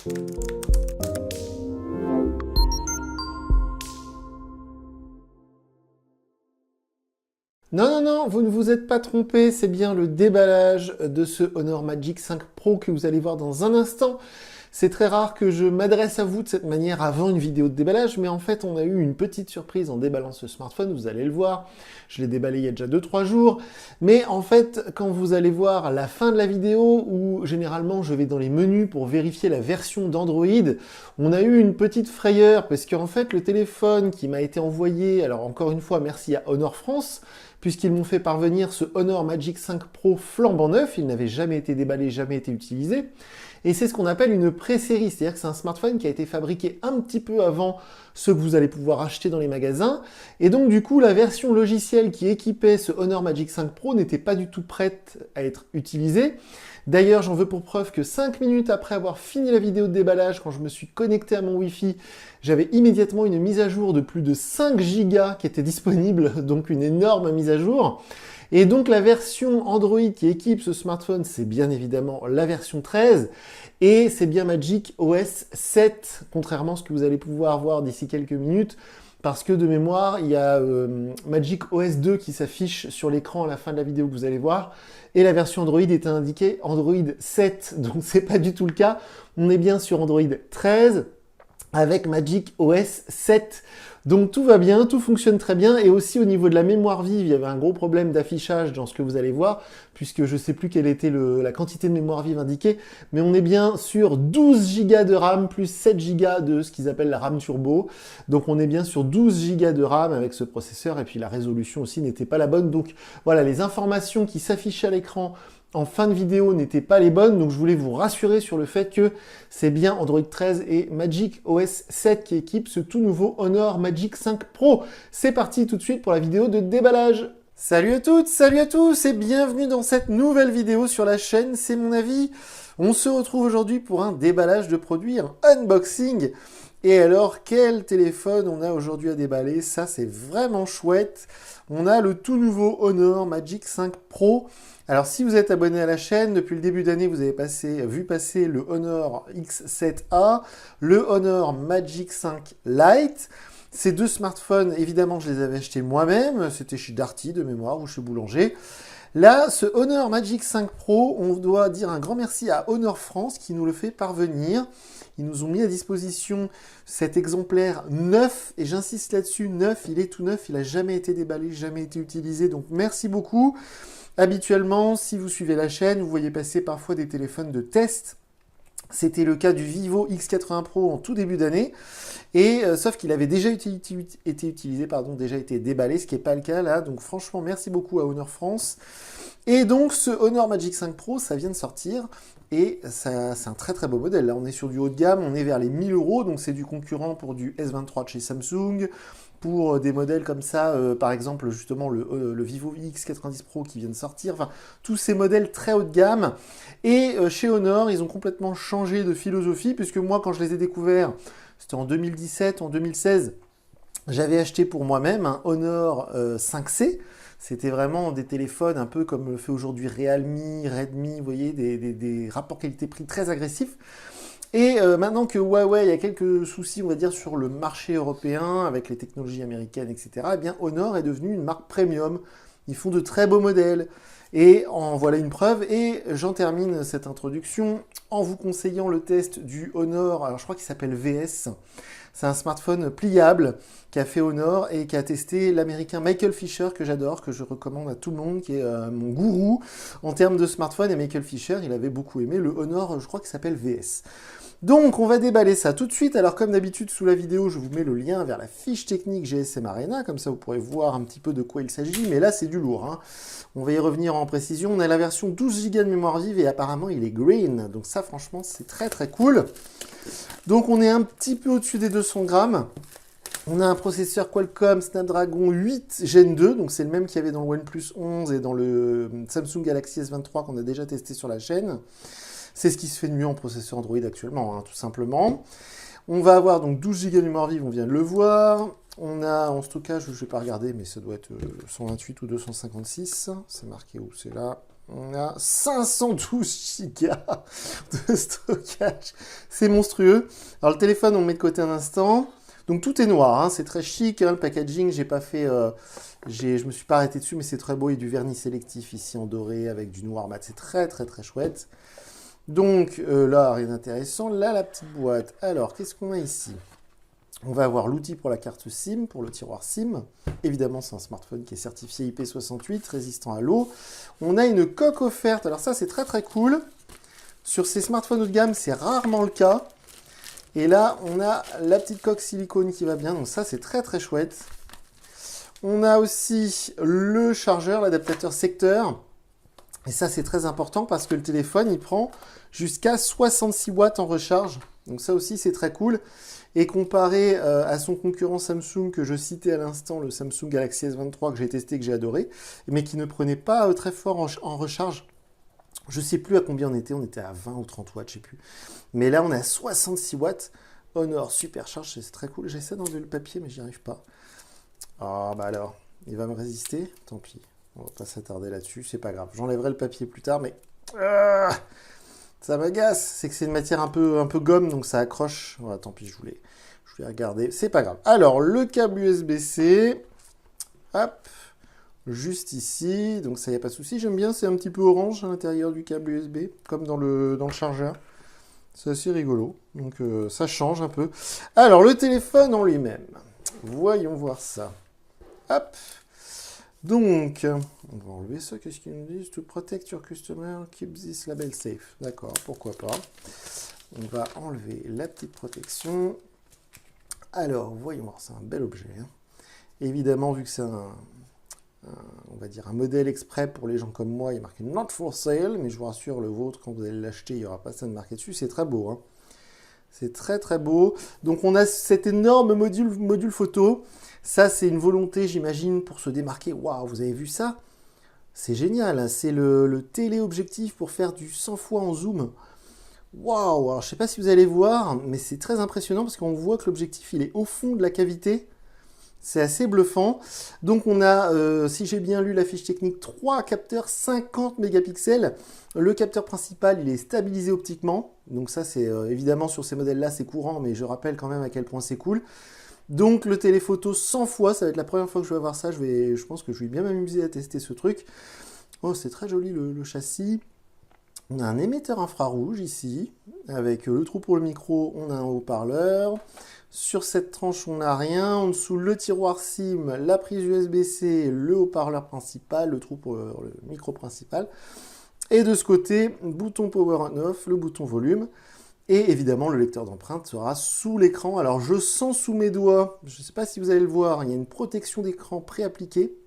Non, non, non, vous ne vous êtes pas trompé, c'est bien le déballage de ce Honor Magic 5 Pro que vous allez voir dans un instant. C'est très rare que je m'adresse à vous de cette manière avant une vidéo de déballage, mais en fait, on a eu une petite surprise en déballant ce smartphone, vous allez le voir. Je l'ai déballé il y a déjà 2-3 jours, mais en fait, quand vous allez voir la fin de la vidéo, où généralement je vais dans les menus pour vérifier la version d'Android, on a eu une petite frayeur, parce qu'en fait, le téléphone qui m'a été envoyé, alors encore une fois, merci à Honor France, puisqu'ils m'ont fait parvenir ce Honor Magic 5 Pro flambant neuf, il n'avait jamais été déballé, jamais été utilisé, et c'est ce qu'on appelle une pré-série, c'est-à-dire que c'est un smartphone qui a été fabriqué un petit peu avant ce que vous allez pouvoir acheter dans les magasins, et donc du coup la version logicielle qui équipait ce Honor Magic 5 Pro n'était pas du tout prête à être utilisée. D'ailleurs, j'en veux pour preuve que 5 minutes après avoir fini la vidéo de déballage, quand je me suis connecté à mon Wi-Fi, j'avais immédiatement une mise à jour de plus de 5 Go qui était disponible, donc une énorme mise à jour. Et donc la version Android qui équipe ce smartphone, c'est bien évidemment la version 13, et c'est bien Magic OS 7, contrairement à ce que vous allez pouvoir voir d'ici quelques minutes, parce que de mémoire, il y a Magic OS 2 qui s'affiche sur l'écran à la fin de la vidéo que vous allez voir, et la version Android était indiquée Android 7, donc c'est pas du tout le cas. On est bien sur Android 13 avec Magic OS 7. Donc tout va bien, tout fonctionne très bien, et aussi au niveau de la mémoire vive, il y avait un gros problème d'affichage dans ce que vous allez voir, puisque je ne sais plus quelle était la quantité de mémoire vive indiquée, mais on est bien sur 12 Go de RAM plus 7 Go de ce qu'ils appellent la RAM turbo, donc on est bien sur 12 Go de RAM avec ce processeur, et puis la résolution aussi n'était pas la bonne, donc voilà, les informations qui s'affichaient à l'écran en fin de vidéo n'étaient pas les bonnes, donc je voulais vous rassurer sur le fait que c'est bien Android 13 et Magic OS 7 qui équipent ce tout nouveau Honor Magic 5 Pro. C'est parti tout de suite pour la vidéo de déballage. Salut à toutes, salut à tous et bienvenue dans cette nouvelle vidéo sur la chaîne, c'est mon avis. On se retrouve aujourd'hui pour un déballage de produits, un unboxing. Et alors, quel téléphone on a aujourd'hui à déballer? Ça, c'est vraiment chouette. On a le tout nouveau Honor Magic 5 Pro. Alors, si vous êtes abonné à la chaîne, depuis le début d'année, vous avez vu passer le Honor X7A, le Honor Magic 5 Lite. Ces deux smartphones, évidemment, je les avais achetés moi-même. C'était chez Darty, de mémoire, ou chez Boulanger. Là, ce Honor Magic 5 Pro, on doit dire un grand merci à Honor France qui nous le fait parvenir. Ils nous ont mis à disposition cet exemplaire neuf, et j'insiste là-dessus, neuf, il est tout neuf, il n'a jamais été déballé, jamais été utilisé, donc merci beaucoup. Habituellement, si vous suivez la chaîne, vous voyez passer parfois des téléphones de test. C'était le cas du Vivo X80 Pro en tout début d'année, et sauf qu'il avait déjà été utilisé, déjà été déballé, ce qui n'est pas le cas là, donc franchement merci beaucoup à Honor France. Et donc ce Honor Magic 5 Pro, ça vient de sortir, et c'est un très très beau modèle. Là on est sur du haut de gamme, on est vers les 1000 €, donc c'est du concurrent pour du S23 de chez Samsung, pour des modèles comme ça, par exemple justement le Vivo X90 Pro qui vient de sortir, enfin tous ces modèles très haut de gamme. Et chez Honor, ils ont complètement changé de philosophie, puisque moi quand je les ai découverts, c'était en 2017, en 2016, j'avais acheté pour moi-même un Honor 5C. C'était vraiment des téléphones un peu comme le fait aujourd'hui Realme, Redmi, vous voyez, des rapports qualité-prix très agressifs. Et maintenant que Huawei a quelques soucis, on va dire, sur le marché européen, avec les technologies américaines, etc., eh bien, Honor est devenu une marque premium. Ils font de très beaux modèles. Et en voilà une preuve. Et j'en termine cette introduction en vous conseillant le test du Honor, alors je crois qu'il s'appelle VS. C'est un smartphone pliable qu'a fait Honor et qui a testé l'américain Michael Fisher, que j'adore, que je recommande à tout le monde, qui est mon gourou en termes de smartphone. Et Michael Fisher, il avait beaucoup aimé le Honor, je crois qu'il s'appelle VS. Donc on va déballer ça tout de suite. Alors comme d'habitude sous la vidéo, je vous mets le lien vers la fiche technique GSM Arena, comme ça vous pourrez voir un petit peu de quoi il s'agit, mais là c'est du lourd, hein. On va y revenir en précision. On a la version 12 Go de mémoire vive et apparemment il est green, donc ça franchement c'est très très cool. Donc on est un petit peu au-dessus des 200 grammes. On a un processeur Qualcomm Snapdragon 8 Gen 2, donc c'est le même qu'il y avait dans le OnePlus 11 et dans le Samsung Galaxy S23 qu'on a déjà testé sur la chaîne. C'est ce qui se fait de mieux en processeur Android actuellement, hein, tout simplement. On va avoir donc 12 Go de mémoire vive, on vient de le voir. On a en stockage, je ne vais pas regarder, mais ça doit être 128 ou 256. C'est marqué où? C'est là. On a 512 Go de stockage. C'est monstrueux. Alors le téléphone, on le met de côté un instant. Donc tout est noir, hein. C'est très chic, hein. Le packaging, j'ai pas fait... je me suis pas arrêté dessus, mais c'est très beau. Il y a du vernis sélectif ici en doré avec du noir mat. C'est très très très chouette. Donc là, rien d'intéressant. Là, la petite boîte. Alors, qu'est-ce qu'on a ici? On va avoir l'outil pour la carte SIM, pour le tiroir SIM. Évidemment, c'est un smartphone qui est certifié IP68, résistant à l'eau. On a une coque offerte. Alors ça, c'est très très cool. Sur ces smartphones haut de gamme, c'est rarement le cas. Et là, on a la petite coque silicone qui va bien. Donc ça, c'est très très chouette. On a aussi le chargeur, l'adaptateur secteur. Et ça, c'est très important parce que le téléphone, il prend jusqu'à 66 watts en recharge. Donc ça aussi, c'est très cool. Et comparé à son concurrent Samsung que je citais à l'instant, le Samsung Galaxy S23 que j'ai testé, que j'ai adoré, mais qui ne prenait pas très fort en recharge. Je ne sais plus à combien on était à 20 ou 30 watts, je ne sais plus. Mais là, on est à 66 watts. Honor, super charge, c'est très cool. J'essaie d'enlever le papier, mais j'y arrive pas. Ah bah alors, il va me résister. Tant pis, on va pas s'attarder là-dessus, c'est pas grave. J'enlèverai le papier plus tard, mais... ça m'agace, c'est que c'est une matière un peu gomme, donc ça accroche. Voilà, tant pis, je voulais regarder. C'est pas grave. Alors, le câble USB-C, hop, juste ici. Donc ça, y a pas de souci. J'aime bien, c'est un petit peu orange à l'intérieur du câble USB, comme dans le chargeur. C'est assez rigolo. Donc ça change un peu. Alors, le téléphone en lui-même. Voyons voir ça. Hop. Donc, on va enlever ça. Qu'est-ce qu'ils nous disent? To protect your customer, keep this label safe. D'accord, pourquoi pas. On va enlever la petite protection. Alors, voyons voir, c'est un bel objet. Hein. Évidemment, vu que c'est on va dire un modèle exprès pour les gens comme moi, il est marqué Not for sale, mais je vous rassure, le vôtre, quand vous allez l'acheter, il n'y aura pas ça de marqué dessus. C'est très beau. Hein. C'est très très beau. Donc, on a cet énorme module photo. Ça, c'est une volonté, j'imagine, pour se démarquer. Waouh, vous avez vu ça? C'est génial. C'est le téléobjectif pour faire du 100 fois en zoom. Waouh! Alors, je ne sais pas si vous allez voir, mais c'est très impressionnant parce qu'on voit que l'objectif, il est au fond de la cavité. C'est assez bluffant. Donc, on a, si j'ai bien lu la fiche technique, 3 capteurs 50 mégapixels. Le capteur principal, il est stabilisé optiquement. Donc ça, c'est évidemment sur ces modèles-là, c'est courant, mais je rappelle quand même à quel point c'est cool. Donc le téléphoto 100 fois, ça va être la première fois que je vais voir ça. Je pense que je vais bien m'amuser à tester ce truc. Oh, c'est très joli le châssis. On a un émetteur infrarouge ici, avec le trou pour le micro, on a un haut-parleur. Sur cette tranche, on n'a rien. En dessous, le tiroir SIM, la prise USB-C, le haut-parleur principal, le trou pour le micro principal. Et de ce côté, bouton Power On/Off, le bouton volume. Et évidemment, le lecteur d'empreintes sera sous l'écran. Alors, je sens sous mes doigts, je ne sais pas si vous allez le voir, il y a une protection d'écran préappliquée.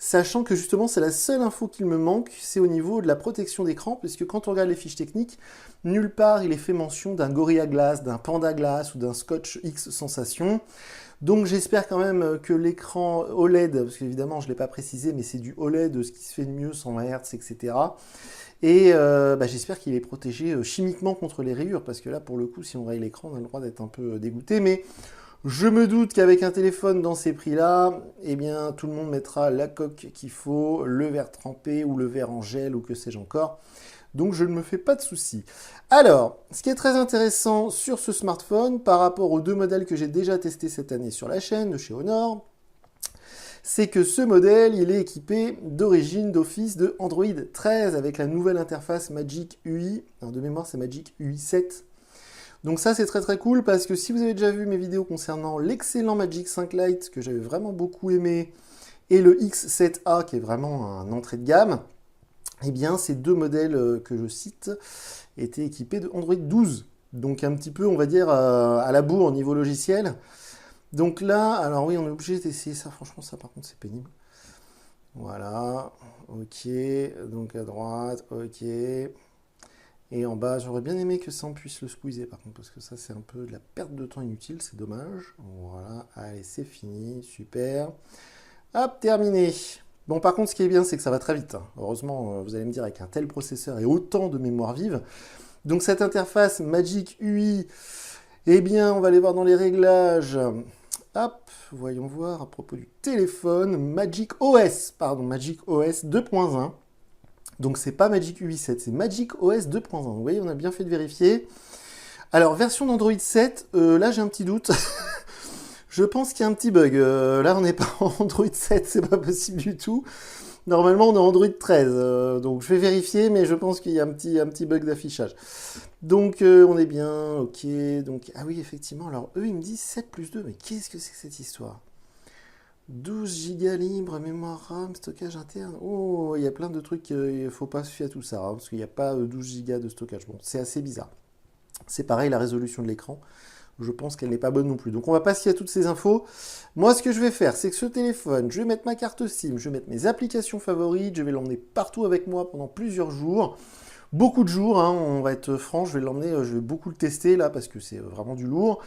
Sachant que justement, c'est la seule info qu'il me manque, c'est au niveau de la protection d'écran, puisque quand on regarde les fiches techniques, nulle part il est fait mention d'un Gorilla Glass, d'un Panda Glass ou d'un Scotch X Sensation. Donc j'espère quand même que l'écran OLED, parce qu'évidemment je ne l'ai pas précisé, mais c'est du OLED, ce qui se fait de mieux, 100 Hz, etc. Et j'espère qu'il est protégé chimiquement contre les rayures, parce que là, pour le coup, si on raye l'écran, on a le droit d'être un peu dégoûté. Mais je me doute qu'avec un téléphone dans ces prix-là, eh bien, tout le monde mettra la coque qu'il faut, le verre trempé ou le verre en gel ou que sais-je encore. Donc, je ne me fais pas de soucis. Alors, ce qui est très intéressant sur ce smartphone, par rapport aux 2 modèles que j'ai déjà testés cette année sur la chaîne de chez Honor, c'est que ce modèle, il est équipé d'origine d'office de Android 13 avec la nouvelle interface Magic UI. Alors de mémoire, c'est Magic UI 7. Donc ça, c'est très très cool parce que si vous avez déjà vu mes vidéos concernant l'excellent Magic 5 Lite que j'avais vraiment beaucoup aimé et le X7A qui est vraiment un entrée de gamme, eh bien ces 2 modèles que je cite étaient équipés de Android 12. Donc un petit peu, on va dire, à la bourre au niveau logiciel. Donc là, alors oui, on est obligé d'essayer ça. Franchement, ça par contre, c'est pénible. Voilà, ok. Donc à droite, ok. Et en bas, j'aurais bien aimé que ça on puisse le squeezer par contre, parce que ça, c'est un peu de la perte de temps inutile, c'est dommage. Voilà, allez, c'est fini, super. Hop, terminé. Bon, par contre, ce qui est bien, c'est que ça va très vite. Hein. Heureusement, vous allez me dire, avec un tel processeur et autant de mémoire vive. Donc cette interface Magic UI, eh bien, on va aller voir dans les réglages. Hop, voyons voir à propos du téléphone, Magic OS 2.1. Donc c'est pas Magic UI 7, c'est Magic OS 2.1. Vous voyez, on a bien fait de vérifier. Alors, version d'Android 7, là j'ai un petit doute. Je pense qu'il y a un petit bug. Là, on n'est pas en Android 7, c'est pas possible du tout. Normalement, on est en Android 13. Donc, je vais vérifier, mais je pense qu'il y a un petit bug d'affichage. Donc, on est bien, ok. Donc, ah oui, effectivement. Alors, eux, ils me disent 7 plus 2. Mais qu'est-ce que c'est que cette histoire? 12 Go libre, mémoire RAM, stockage interne. Oh, il y a plein de trucs. Il ne faut pas se fier à tout ça, hein, parce qu'il n'y a pas 12 Go de stockage. Bon, c'est assez bizarre. C'est pareil, la résolution de l'écran. Je pense qu'elle n'est pas bonne non plus. Donc on va pas se fier à toutes ces infos. Moi, ce que je vais faire, c'est que ce téléphone, je vais mettre ma carte SIM, je vais mettre mes applications favorites, je vais l'emmener partout avec moi pendant plusieurs jours. Beaucoup de jours, hein, on va être franc, je vais l'emmener, je vais beaucoup le tester là, parce que c'est vraiment du lourd.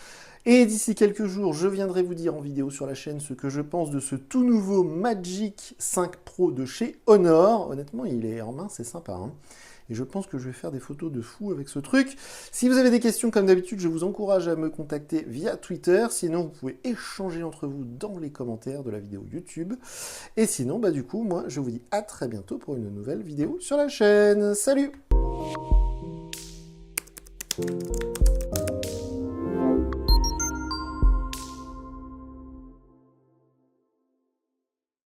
Et d'ici quelques jours, je viendrai vous dire en vidéo sur la chaîne ce que je pense de ce tout nouveau Magic 5 Pro de chez Honor. Honnêtement, il est en main, c'est sympa, hein. Et je pense que je vais faire des photos de fou avec ce truc. Si vous avez des questions, comme d'habitude, je vous encourage à me contacter via Twitter. Sinon, vous pouvez échanger entre vous dans les commentaires de la vidéo YouTube. Et sinon, bah du coup, moi, je vous dis à très bientôt pour une nouvelle vidéo sur la chaîne. Salut!